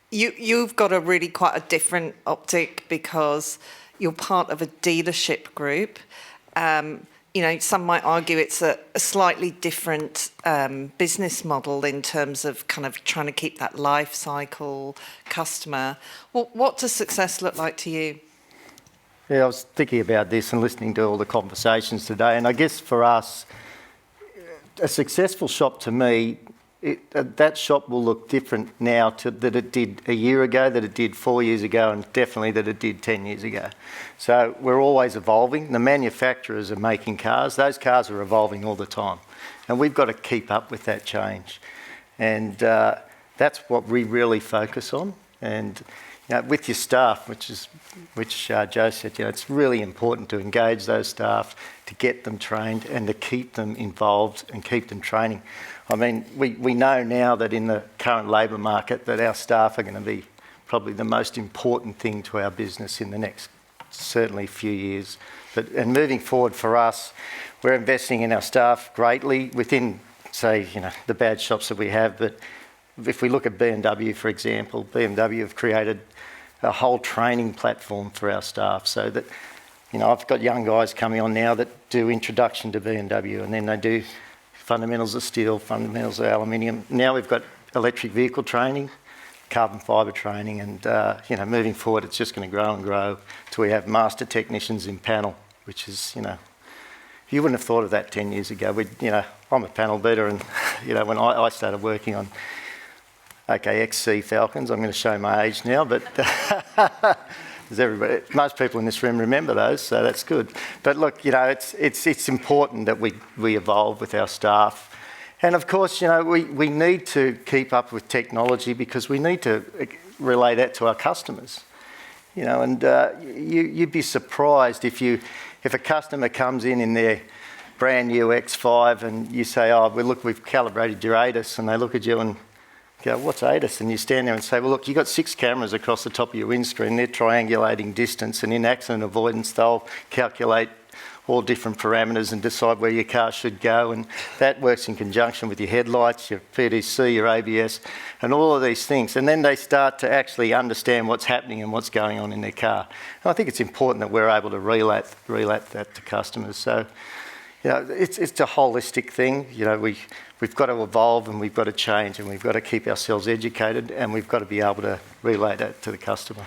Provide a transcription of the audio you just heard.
You've got a really quite a different optic because you're part of a dealership group. Some might argue it's a slightly different business model in terms of kind of trying to keep that life cycle customer. What does success look like to you? Yeah, I was thinking about this and listening to all the conversations today, and I guess for us, a successful shop to me, that shop will look different now that it did a year ago, that it did 4 years ago, and definitely that it did 10 years ago. So we're always evolving. The manufacturers are making cars. Those cars are evolving all the time. And we've got to keep up with that change. And that's what we really focus on. And with your staff, which Joe said, it's really important to engage those staff, to get them trained and to keep them involved and keep them training. I mean, we know now that in the current labour market that our staff are going to be probably the most important thing to our business in the next, certainly, few years. And moving forward for us, we're investing in our staff greatly within, say, the badge shops that we have. But if we look at BMW, for example, BMW have created a whole training platform for our staff so that, I've got young guys coming on now that do introduction to BMW, and then they do fundamentals of steel, fundamentals of aluminium. Now we've got electric vehicle training, carbon fibre training, and moving forward it's just going to grow and grow till we have master technicians in panel, which is, you wouldn't have thought of that 10 years ago. I'm a panel beater, and when I started working on XC Falcons, I'm going to show my age now, but most people in this room remember those, so that's good. But look, it's important that we evolve with our staff. And of course, we need to keep up with technology because we need to relay that to our customers. You'd be surprised if a customer comes in their brand new X5 and you say, we've calibrated your ADAS, and they look at you and go, what's ADAS? And you stand there and say, well, look, you've got 6 cameras across the top of your windscreen. They're triangulating distance, and in accident avoidance, they'll calculate all different parameters and decide where your car should go. And that works in conjunction with your headlights, your PDC, your ABS, and all of these things. And then they start to actually understand what's happening and what's going on in their car. And I think it's important that we're able to relay that to customers. So, it's a holistic thing. We've got to evolve, and we've got to change, and we've got to keep ourselves educated, and we've got to be able to relay that to the customer.